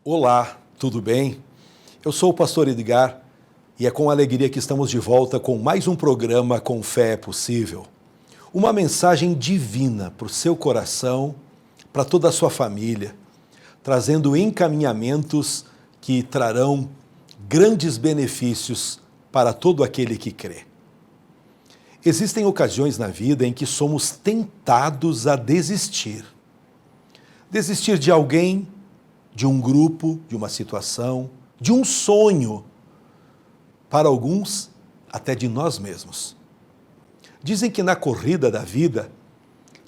Olá, tudo bem? Eu sou o pastor Edgar e é com alegria que estamos de volta com mais um programa Com Fé é Possível. Uma mensagem divina para o seu coração, para toda a sua família, trazendo encaminhamentos que trarão grandes benefícios para todo aquele que crê. Existem ocasiões na vida em que somos tentados a desistir. Desistir de alguém, de um grupo, de uma situação, de um sonho, para alguns, até de nós mesmos. Dizem que na corrida da vida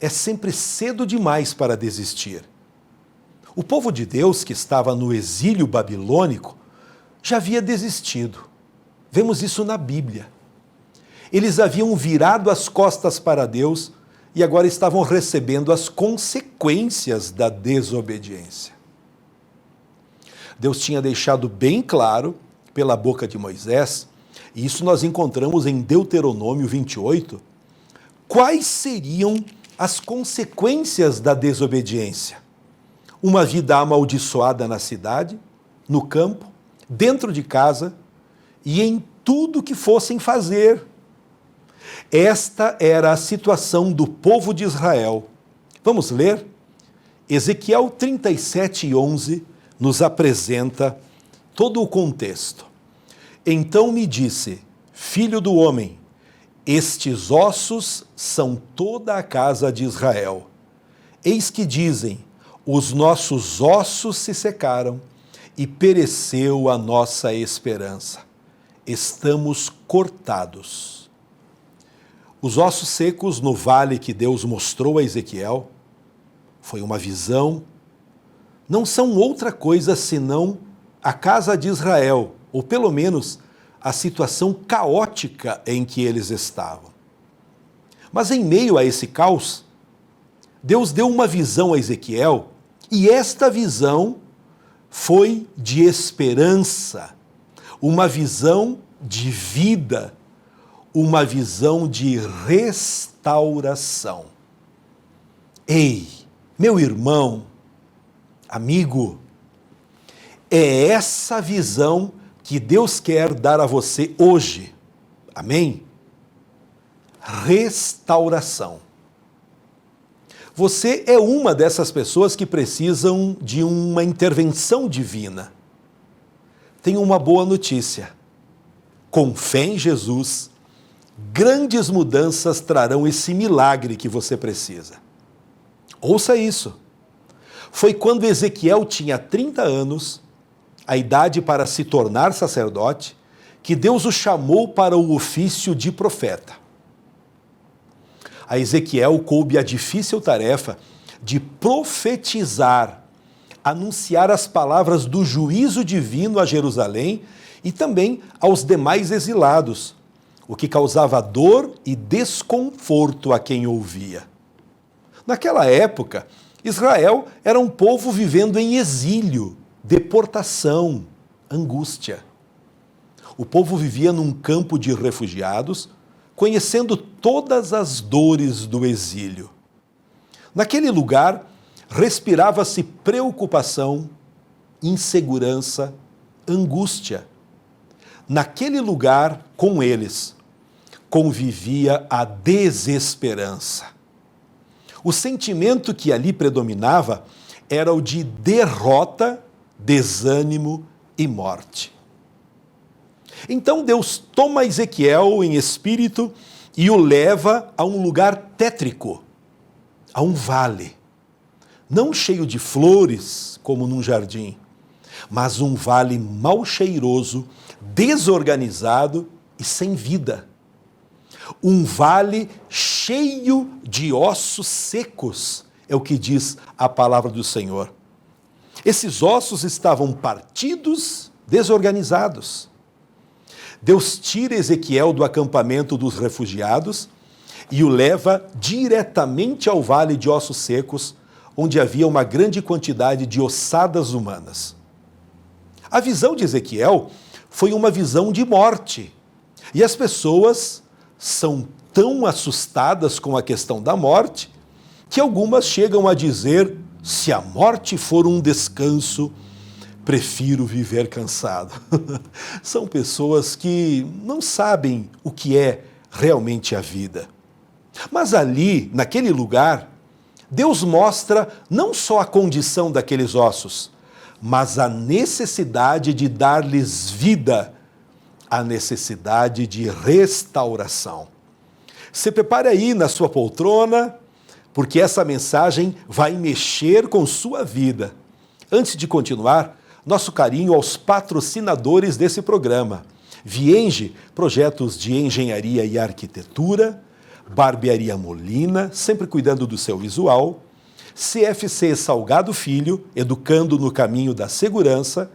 é sempre cedo demais para desistir. O povo de Deus, que estava no exílio babilônico, já havia desistido. Vemos isso na Bíblia. Eles haviam virado as costas para Deus e agora estavam recebendo as consequências da desobediência. Deus tinha deixado bem claro, pela boca de Moisés, e isso nós encontramos em Deuteronômio 28, quais seriam as consequências da desobediência. Uma vida amaldiçoada na cidade, no campo, dentro de casa e em tudo que fossem fazer. Esta era a situação do povo de Israel. Vamos ler? Ezequiel 37:11 nos apresenta todo o contexto. Então me disse, filho do homem, estes ossos são toda a casa de Israel. Eis que dizem, os nossos ossos se secaram e pereceu a nossa esperança. Estamos cortados. Os ossos secos no vale que Deus mostrou a Ezequiel foi uma visão, não são outra coisa senão a casa de Israel, ou pelo menos a situação caótica em que eles estavam. Mas em meio a esse caos, Deus deu uma visão a Ezequiel, e esta visão foi de esperança, uma visão de vida, uma visão de restauração. Ei, meu irmão, amigo, é essa visão que Deus quer dar a você hoje. Amém? Restauração. Você é uma dessas pessoas que precisam de uma intervenção divina. Tenho uma boa notícia. Com fé em Jesus, grandes mudanças trarão esse milagre que você precisa. Ouça isso. Foi quando Ezequiel tinha 30 anos, a idade para se tornar sacerdote, que Deus o chamou para o ofício de profeta. A Ezequiel coube a difícil tarefa de profetizar, anunciar as palavras do juízo divino a Jerusalém e também aos demais exilados, o que causava dor e desconforto a quem ouvia. Naquela época, Israel era um povo vivendo em exílio, deportação, angústia. O povo vivia num campo de refugiados, conhecendo todas as dores do exílio. Naquele lugar, respirava-se preocupação, insegurança, angústia. Naquele lugar, com eles, convivia a desesperança. O sentimento que ali predominava era o de derrota, desânimo e morte. Então Deus toma Ezequiel em espírito e o leva a um lugar tétrico, a um vale, não cheio de flores como num jardim, mas um vale mal cheiroso, desorganizado e sem vida. Um vale cheio de ossos secos, é o que diz a palavra do Senhor. Esses ossos estavam partidos, desorganizados. Deus tira Ezequiel do acampamento dos refugiados e o leva diretamente ao vale de ossos secos, onde havia uma grande quantidade de ossadas humanas. A visão de Ezequiel foi uma visão de morte, e as pessoas são tão assustadas com a questão da morte que algumas chegam a dizer: se a morte for um descanso, prefiro viver cansado. São pessoas que não sabem o que é realmente a vida. Mas ali, naquele lugar, Deus mostra não só a condição daqueles ossos, mas a necessidade de dar-lhes vida, a necessidade de restauração. Se prepare aí na sua poltrona, porque essa mensagem vai mexer com sua vida. Antes de continuar, nosso carinho aos patrocinadores desse programa. Vienge, projetos de engenharia e arquitetura. Barbearia Molina, sempre cuidando do seu visual. CFC Salgado Filho, educando no caminho da segurança.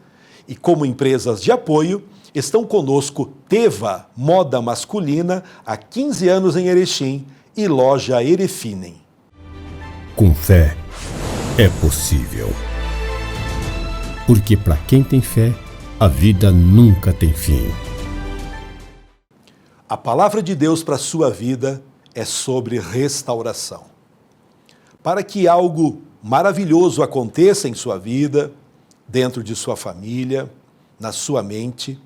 E como empresas de apoio, estão conosco Teva, moda masculina, há 15 anos em Erechim, e loja Erefinem. Com fé, é possível. Porque para quem tem fé, a vida nunca tem fim. A palavra de Deus para a sua vida é sobre restauração. Para que algo maravilhoso aconteça em sua vida, dentro de sua família, na sua mente,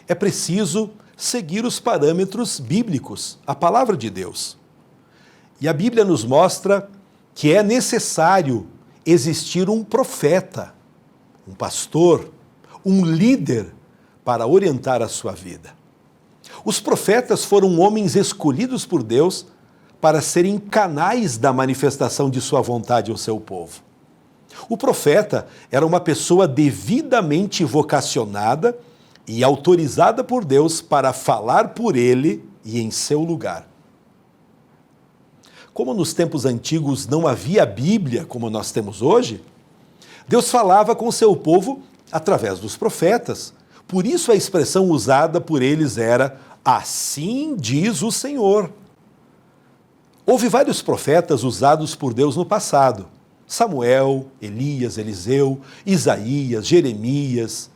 é preciso seguir os parâmetros bíblicos, a palavra de Deus. E a Bíblia nos mostra que é necessário existir um profeta, um pastor, um líder para orientar a sua vida. Os profetas foram homens escolhidos por Deus para serem canais da manifestação de sua vontade ao seu povo. O profeta era uma pessoa devidamente vocacionada e autorizada por Deus para falar por ele e em seu lugar. Como nos tempos antigos não havia Bíblia como nós temos hoje, Deus falava com seu povo através dos profetas. Por isso a expressão usada por eles era: assim diz o Senhor. Houve vários profetas usados por Deus no passado: Samuel, Elias, Eliseu, Isaías, Jeremias,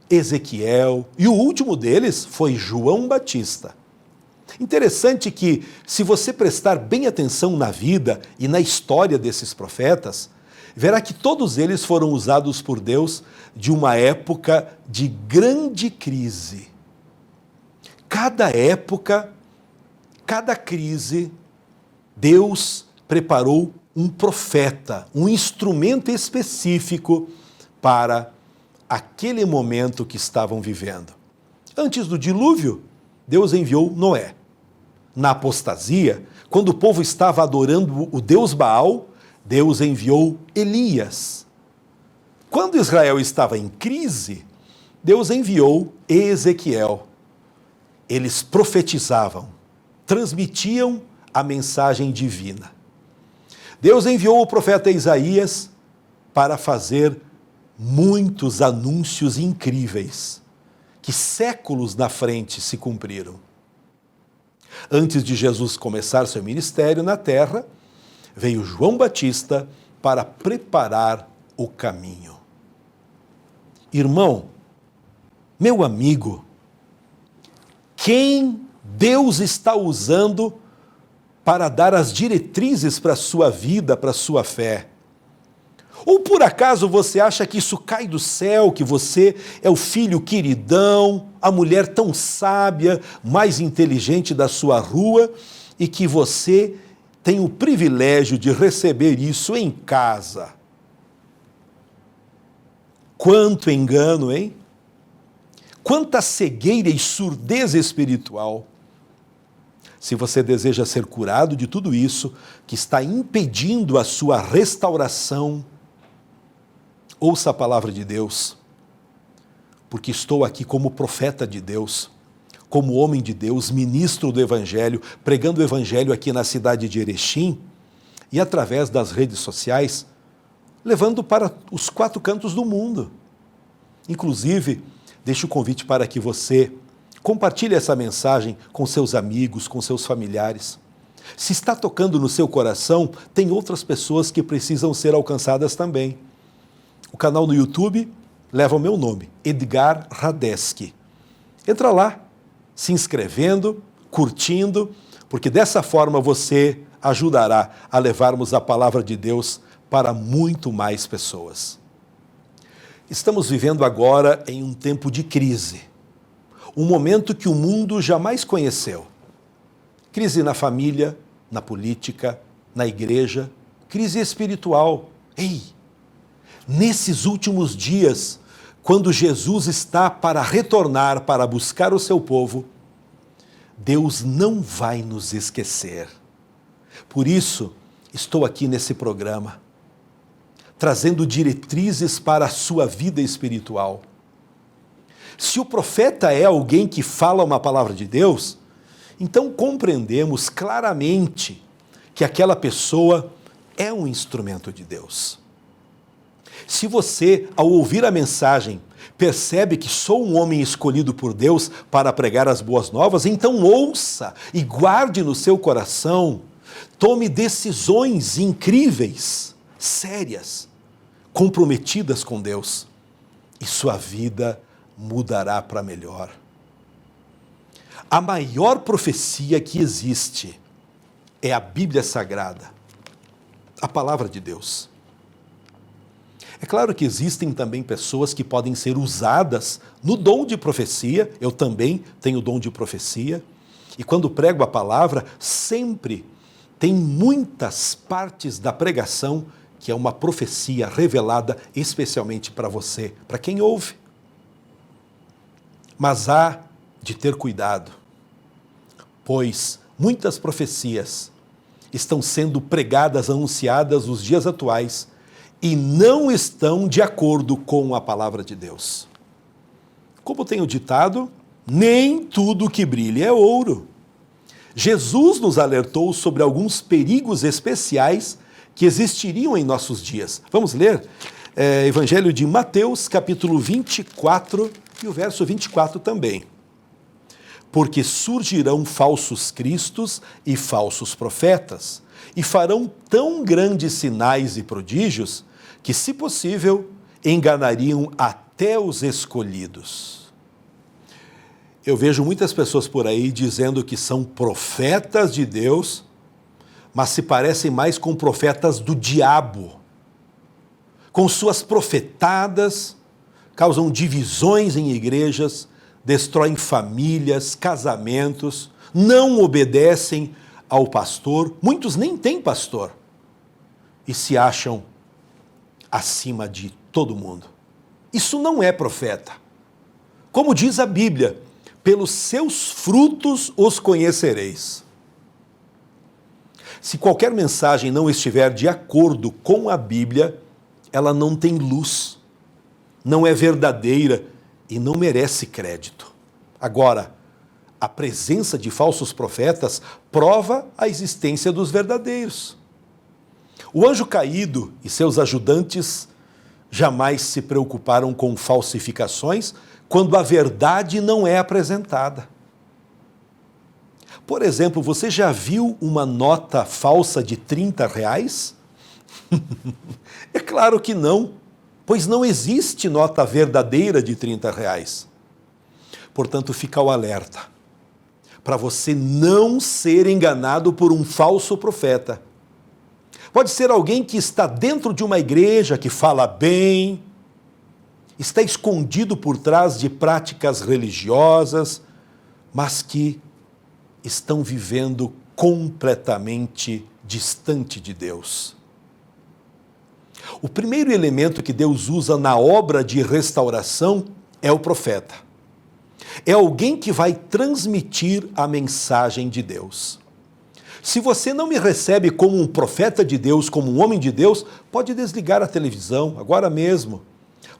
Ezequiel, e o último deles foi João Batista. Interessante que, se você prestar bem atenção na vida e na história desses profetas, verá que todos eles foram usados por Deus de uma época de grande crise. Cada época, cada crise, Deus preparou um profeta, um instrumento específico para aquele momento que estavam vivendo. Antes do dilúvio, Deus enviou Noé. Na apostasia, quando o povo estava adorando o Deus Baal, Deus enviou Elias. Quando Israel estava em crise, Deus enviou Ezequiel. Eles profetizavam, transmitiam a mensagem divina. Deus enviou o profeta Isaías para fazer muitos anúncios incríveis, que séculos na frente se cumpriram. Antes de Jesus começar seu ministério na terra, veio João Batista para preparar o caminho. Irmão, meu amigo, quem Deus está usando para dar as diretrizes para a sua vida, para a sua fé? Ou por acaso você acha que isso cai do céu, que você é o filho queridão, a mulher tão sábia, mais inteligente da sua rua, e que você tem o privilégio de receber isso em casa? Quanto engano, hein? Quanta cegueira e surdez espiritual. Se você deseja ser curado de tudo isso que está impedindo a sua restauração, ouça a palavra de Deus, porque estou aqui como profeta de Deus, como homem de Deus, ministro do Evangelho, pregando o Evangelho aqui na cidade de Erechim e através das redes sociais, levando para os 4 cantos do mundo. Inclusive, deixo o convite para que você compartilhe essa mensagem com seus amigos, com seus familiares. Se está tocando no seu coração, tem outras pessoas que precisam ser alcançadas também. O canal no YouTube leva o meu nome, Edgar Radeski. Entra lá, se inscrevendo, curtindo, porque dessa forma você ajudará a levarmos a palavra de Deus para muito mais pessoas. Estamos vivendo agora em um tempo de crise, um momento que o mundo jamais conheceu. Crise na família, na política, na igreja, crise espiritual. Ei, nesses últimos dias, quando Jesus está para retornar, para buscar o seu povo, Deus não vai nos esquecer. Por isso, estou aqui nesse programa, trazendo diretrizes para a sua vida espiritual. Se o profeta é alguém que fala uma palavra de Deus, então compreendemos claramente que aquela pessoa é um instrumento de Deus. Se você, ao ouvir a mensagem, percebe que sou um homem escolhido por Deus para pregar as boas novas, então ouça e guarde no seu coração, tome decisões incríveis, sérias, comprometidas com Deus, e sua vida mudará para melhor. A maior profecia que existe é a Bíblia Sagrada, a palavra de Deus. É claro que existem também pessoas que podem ser usadas no dom de profecia, eu também tenho dom de profecia, e quando prego a palavra, sempre tem muitas partes da pregação que é uma profecia revelada especialmente para você, para quem ouve. Mas há de ter cuidado, pois muitas profecias estão sendo pregadas, anunciadas nos dias atuais e não estão de acordo com a palavra de Deus. Como tenho ditado, nem tudo que brilha é ouro. Jesus nos alertou sobre alguns perigos especiais que existiriam em nossos dias. Vamos ler Evangelho de Mateus, capítulo 24, e o verso 24 também. Porque surgirão falsos cristos e falsos profetas, e farão tão grandes sinais e prodígios, que, se possível, enganariam até os escolhidos. Eu vejo muitas pessoas por aí dizendo que são profetas de Deus, mas se parecem mais com profetas do diabo. Com suas profetadas, causam divisões em igrejas, destroem famílias, casamentos, não obedecem ao pastor, muitos nem têm pastor, e se acham acima de todo mundo. Isso não é profeta. Como diz a Bíblia, pelos seus frutos os conhecereis. Se qualquer mensagem não estiver de acordo com a Bíblia, ela não tem luz, não é verdadeira e não merece crédito. Agora, a presença de falsos profetas prova a existência dos verdadeiros. O anjo caído e seus ajudantes jamais se preocuparam com falsificações quando a verdade não é apresentada. Por exemplo, você já viu uma nota falsa de R$30? É claro que não, pois não existe nota verdadeira de R$30. Portanto, fica o alerta, para você não ser enganado por um falso profeta. Pode ser alguém que está dentro de uma igreja, que fala bem, está escondido por trás de práticas religiosas, mas que estão vivendo completamente distante de Deus. O primeiro elemento que Deus usa na obra de restauração é o profeta. É alguém que vai transmitir a mensagem de Deus. Se você não me recebe como um profeta de Deus, como um homem de Deus, pode desligar a televisão agora mesmo.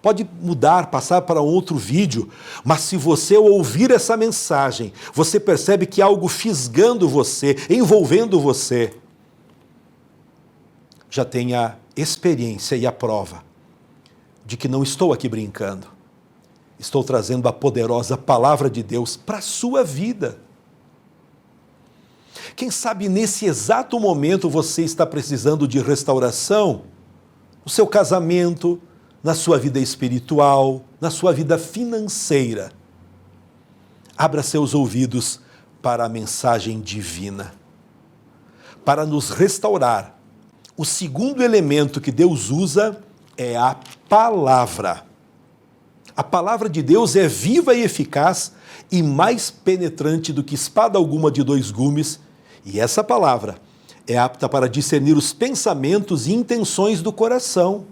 Pode mudar, passar para um outro vídeo, mas se você ouvir essa mensagem, você percebe que há algo fisgando você, envolvendo você, já tem a experiência e a prova de que não estou aqui brincando. Estou trazendo a poderosa palavra de Deus para a sua vida. Quem sabe nesse exato momento você está precisando de restauração no seu casamento, na sua vida espiritual, na sua vida financeira. Abra seus ouvidos para a mensagem divina. Para nos restaurar, o segundo elemento que Deus usa é a palavra. A palavra de Deus é viva e eficaz e mais penetrante do que espada alguma de dois gumes, e essa palavra é apta para discernir os pensamentos e intenções do coração.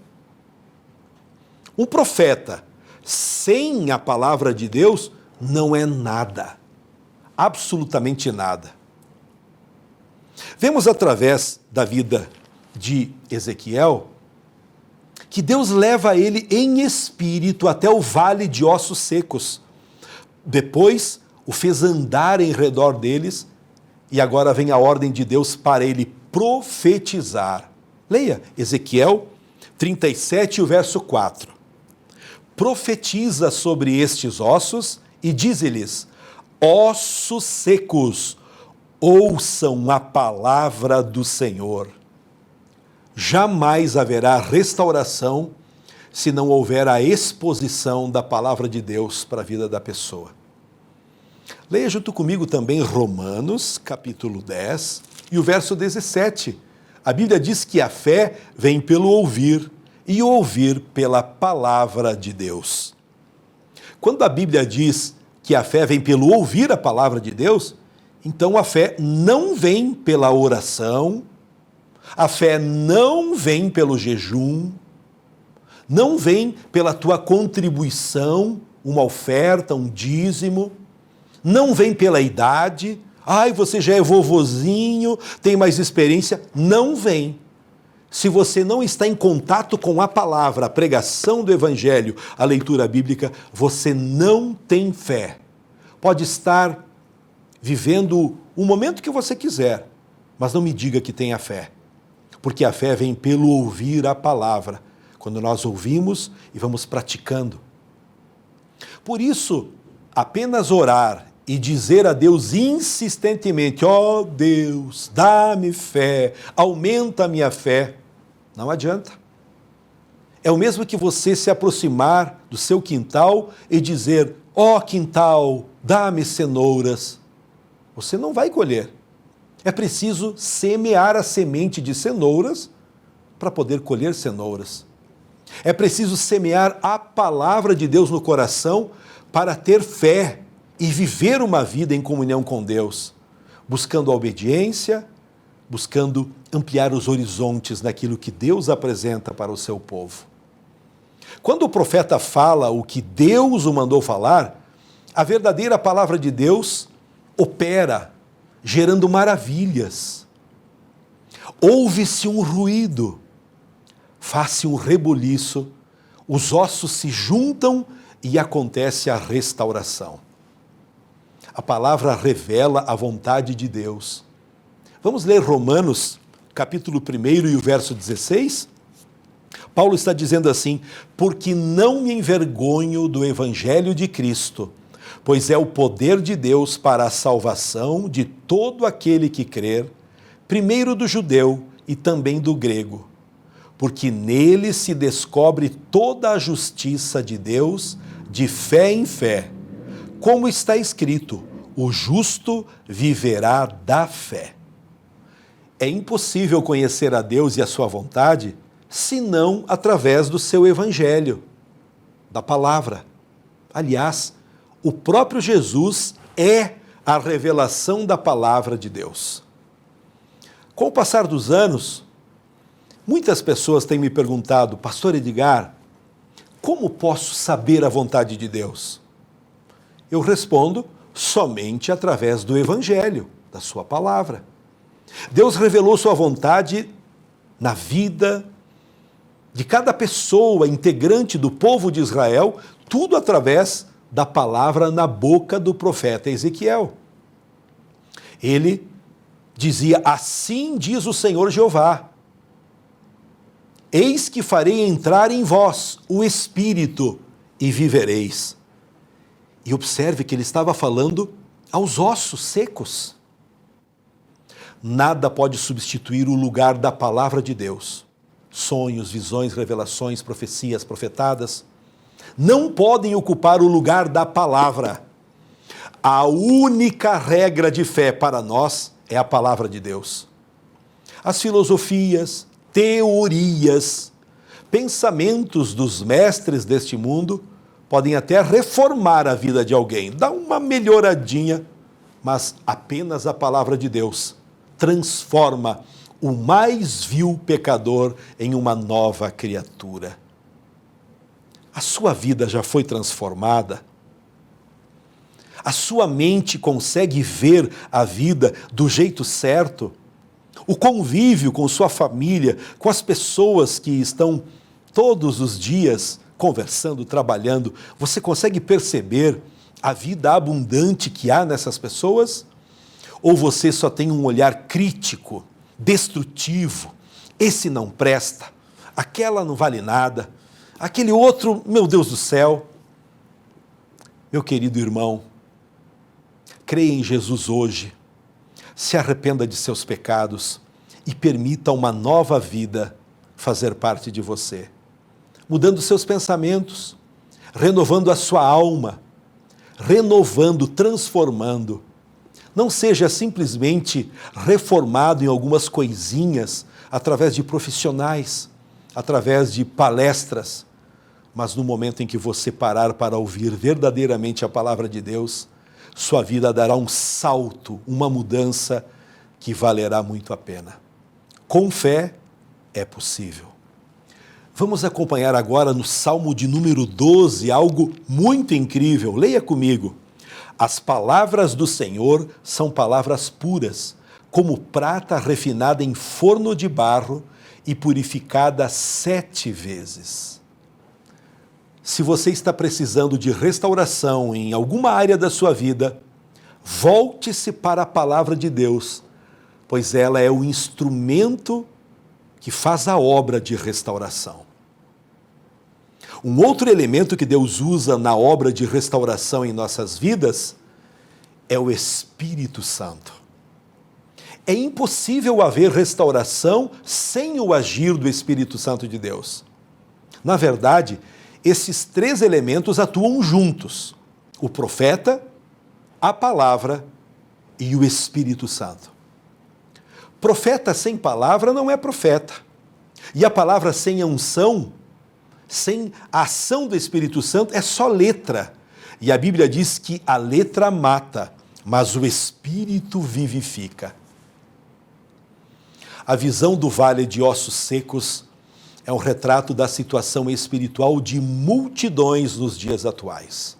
Um profeta sem a palavra de Deus não é nada, absolutamente nada. Vemos através da vida de Ezequiel que Deus leva ele em espírito até o vale de ossos secos. Depois o fez andar em redor deles e agora vem a ordem de Deus para ele profetizar. Leia Ezequiel 37, o verso 4. Profetiza sobre estes ossos e dize-lhes: ossos secos, ouçam a palavra do Senhor. Jamais haverá restauração se não houver a exposição da palavra de Deus para a vida da pessoa. Leia junto comigo também Romanos, capítulo 10, e o verso 17. A Bíblia diz que a fé vem pelo ouvir, e o ouvir pela palavra de Deus. Quando a Bíblia diz que a fé vem pelo ouvir a palavra de Deus, então a fé não vem pela oração, a fé não vem pelo jejum, não vem pela tua contribuição, uma oferta, um dízimo, não vem pela idade, você já é vovozinho, tem mais experiência, não vem. Se você não está em contato com a palavra, a pregação do Evangelho, a leitura bíblica, você não tem fé. Pode estar vivendo o momento que você quiser, mas não me diga que tenha fé. Porque a fé vem pelo ouvir a palavra, quando nós ouvimos e vamos praticando. Por isso, apenas orar e dizer a Deus insistentemente: ó Deus, dá-me fé, aumenta a minha fé, não adianta. É o mesmo que você se aproximar do seu quintal e dizer: ó quintal, dá-me cenouras. Você não vai colher. É preciso semear a semente de cenouras para poder colher cenouras. É preciso semear a palavra de Deus no coração para ter fé e viver uma vida em comunhão com Deus, buscando a obediência, buscando ampliar os horizontes naquilo que Deus apresenta para o seu povo. Quando o profeta fala o que Deus o mandou falar, a verdadeira palavra de Deus opera, gerando maravilhas. Ouve-se um ruído, faz-se um rebuliço, os ossos se juntam e acontece a restauração. A palavra revela a vontade de Deus. Vamos ler Romanos, capítulo 1 e o verso 16? Paulo está dizendo assim: porque não me envergonho do evangelho de Cristo, pois é o poder de Deus para a salvação de todo aquele que crer, primeiro do judeu e também do grego, porque nele se descobre toda a justiça de Deus, de fé em fé, como está escrito: o justo viverá da fé. É impossível conhecer a Deus e a sua vontade senão através do seu evangelho, da palavra. Aliás, o próprio Jesus é a revelação da palavra de Deus. Com o passar dos anos, muitas pessoas têm me perguntado: Pastor Edgar, como posso saber a vontade de Deus? Eu respondo: somente através do evangelho, da sua palavra. Deus revelou sua vontade na vida de cada pessoa integrante do povo de Israel, tudo através da palavra na boca do profeta Ezequiel. Ele dizia: assim diz o Senhor Jeová, eis que farei entrar em vós o Espírito e vivereis. E observe que ele estava falando aos ossos secos. Nada pode substituir o lugar da palavra de Deus. Sonhos, visões, revelações, profecias, profetadas não podem ocupar o lugar da palavra. A única regra de fé para nós é a palavra de Deus. As filosofias, teorias, pensamentos dos mestres deste mundo podem até reformar a vida de alguém, dar uma melhoradinha, mas apenas a palavra de Deus transforma o mais vil pecador em uma nova criatura. A sua vida já foi transformada? A sua mente consegue ver a vida do jeito certo? O convívio com sua família, com as pessoas que estão todos os dias conversando, trabalhando, você consegue perceber a vida abundante que há nessas pessoas? Ou você só tem um olhar crítico, destrutivo? Esse não presta, aquela não vale nada, aquele outro, meu Deus do céu. Meu querido irmão, creia em Jesus hoje, se arrependa de seus pecados e permita uma nova vida fazer parte de você, mudando seus pensamentos, renovando a sua alma, renovando, transformando. Não seja simplesmente reformado em algumas coisinhas através de profissionais, através de palestras, mas no momento em que você parar para ouvir verdadeiramente a palavra de Deus, sua vida dará um salto, uma mudança que valerá muito a pena. Com fé é possível. Vamos acompanhar agora no Salmo de número 12, algo muito incrível. Leia comigo. As palavras do Senhor são palavras puras, como prata refinada em forno de barro e purificada 7 vezes. Se você está precisando de restauração em alguma área da sua vida, volte-se para a palavra de Deus, pois ela é o instrumento que faz a obra de restauração. Um outro elemento que Deus usa na obra de restauração em nossas vidas é o Espírito Santo. É impossível haver restauração sem o agir do Espírito Santo de Deus. Na verdade, esses 3 elementos atuam juntos: o profeta, a palavra e o Espírito Santo. Profeta sem palavra não é profeta. E a palavra sem a unção, sem a ação do Espírito Santo, é só letra. E a Bíblia diz que a letra mata, mas o Espírito vivifica. A visão do vale de ossos secos é um retrato da situação espiritual de multidões nos dias atuais.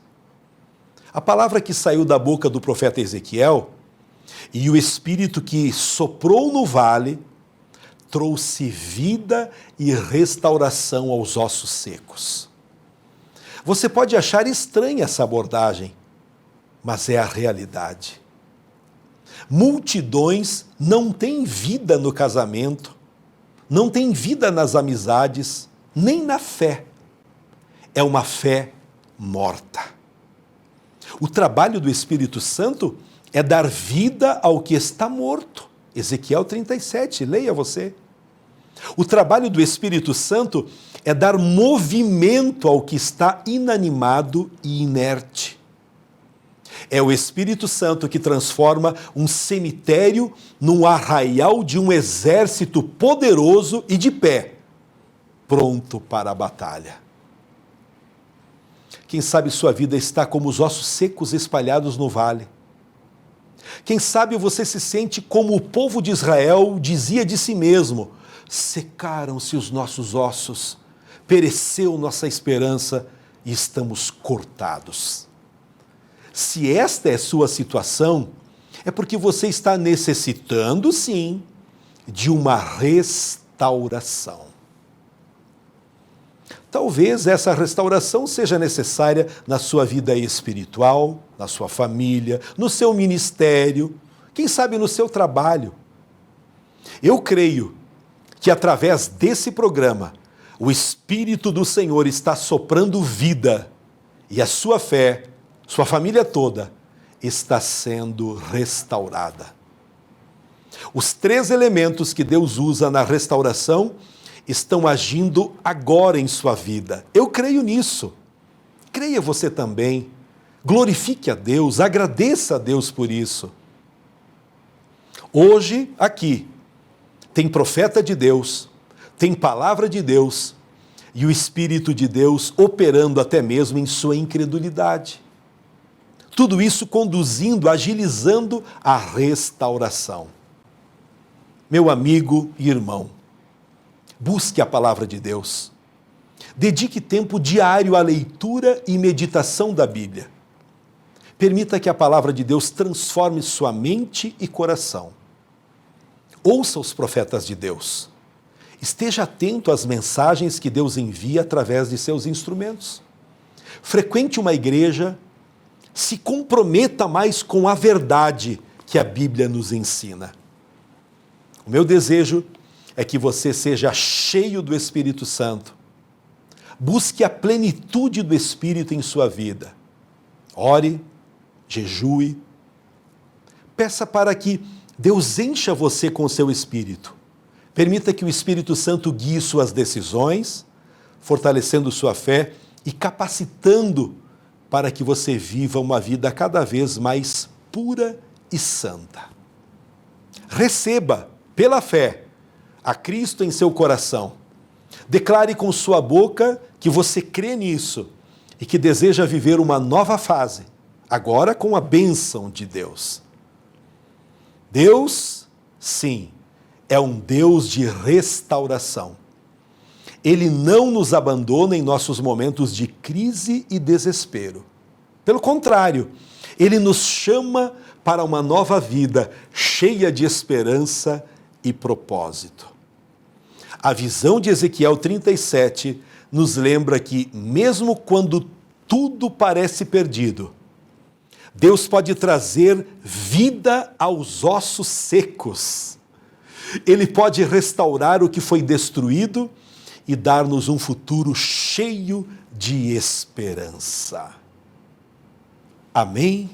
A palavra que saiu da boca do profeta Ezequiel e o Espírito que soprou no vale trouxe vida e restauração aos ossos secos. Você pode achar estranha essa abordagem, mas é a realidade. Multidões não têm vida no casamento, não têm vida nas amizades, nem na fé. É uma fé morta. O trabalho do Espírito Santo é dar vida ao que está morto. Ezequiel 37, leia você. O trabalho do Espírito Santo é dar movimento ao que está inanimado e inerte. É o Espírito Santo que transforma um cemitério num arraial de um exército poderoso e de pé, pronto para a batalha. Quem sabe sua vida está como os ossos secos espalhados no vale. Quem sabe você se sente como o povo de Israel dizia de si mesmo: secaram-se os nossos ossos, pereceu nossa esperança e estamos cortados. Se esta é sua situação, é porque você está necessitando, sim, de uma restauração. Talvez essa restauração seja necessária na sua vida espiritual, na sua família, no seu ministério, quem sabe no seu trabalho. Eu creio que através desse programa, o Espírito do Senhor está soprando vida e a sua fé, sua família toda, está sendo restaurada. Os 3 elementos que Deus usa na restauração estão agindo agora em sua vida. Eu creio nisso. Creia você também. Glorifique a Deus, agradeça a Deus por isso. Hoje, aqui, tem profeta de Deus, tem palavra de Deus, e o Espírito de Deus operando até mesmo em sua incredulidade. Tudo isso conduzindo, agilizando a restauração. Meu amigo e irmão, busque a palavra de Deus. Dedique tempo diário à leitura e meditação da Bíblia. Permita que a palavra de Deus transforme sua mente e coração. Ouça os profetas de Deus. Esteja atento às mensagens que Deus envia através de seus instrumentos. Frequente uma igreja, se comprometa mais com a verdade que a Bíblia nos ensina. O meu desejo é que você seja cheio do Espírito Santo. Busque a plenitude do Espírito em sua vida. Ore, jejue. Peça para que Deus encha você com o seu Espírito. Permita que o Espírito Santo guie suas decisões, fortalecendo sua fé e capacitando para que você viva uma vida cada vez mais pura e santa. Receba, pela fé, a Cristo em seu coração. Declare com sua boca que você crê nisso e que deseja viver uma nova fase, agora com a bênção de Deus. Deus, sim, é um Deus de restauração. Ele não nos abandona em nossos momentos de crise e desespero. Pelo contrário, Ele nos chama para uma nova vida cheia de esperança e propósito. A visão de Ezequiel 37 nos lembra que, mesmo quando tudo parece perdido, Deus pode trazer vida aos ossos secos. Ele pode restaurar o que foi destruído e dar-nos um futuro cheio de esperança. Amém?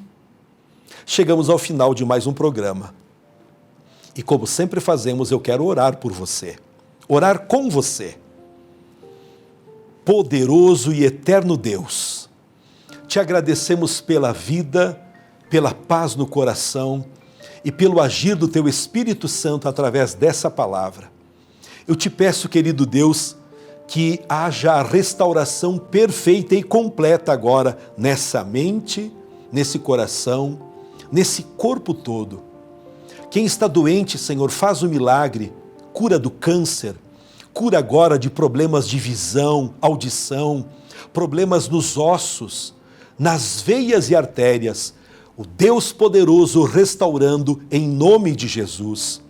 Chegamos ao final de mais um programa. E como sempre fazemos, eu quero orar por você. Orar com você. Poderoso e eterno Deus, te agradecemos pela vida, pela paz no coração e pelo agir do Teu Espírito Santo através dessa palavra. Eu te peço, querido Deus, que haja a restauração perfeita e completa agora nessa mente, nesse coração, nesse corpo todo. Quem está doente, Senhor, faz o milagre, cura do câncer, cura agora de problemas de visão, audição, problemas nos ossos, nas veias e artérias. O Deus poderoso restaurando em nome de Jesus.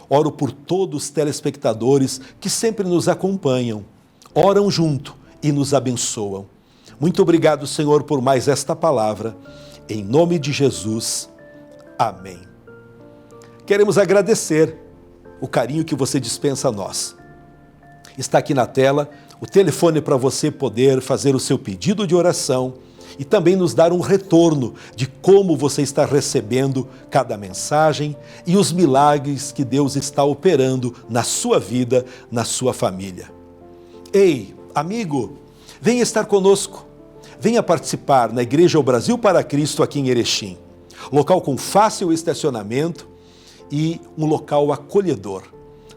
Oro por todos os telespectadores que sempre nos acompanham, oram junto e nos abençoam. Muito obrigado, Senhor, por mais esta palavra. Em nome de Jesus. Amém. Queremos agradecer o carinho que você dispensa a nós. Está aqui na tela o telefone para você poder fazer o seu pedido de oração e também nos dar um retorno de como você está recebendo cada mensagem e os milagres que Deus está operando na sua vida, na sua família. Ei, amigo, venha estar conosco. Venha participar na Igreja O Brasil para Cristo aqui em Erechim. Local com fácil estacionamento e um local acolhedor.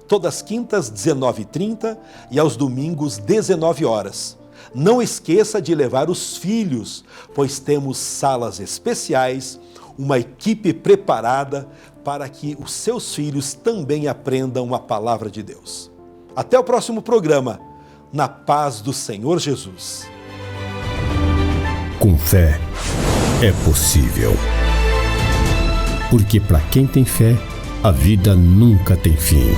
Todas as quintas, 19h30 e aos domingos, 19 horas. Não esqueça de levar os filhos, pois temos salas especiais, uma equipe preparada para que os seus filhos também aprendam a palavra de Deus. Até o próximo programa, na paz do Senhor Jesus. Com fé, é possível. Porque para quem tem fé, a vida nunca tem fim.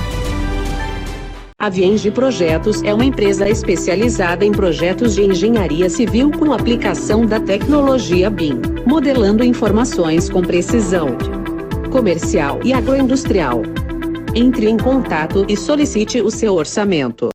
A Vienge Projetos é uma empresa especializada em projetos de engenharia civil com aplicação da tecnologia BIM, modelando informações com precisão. Comercial e agroindustrial. Entre em contato e solicite o seu orçamento.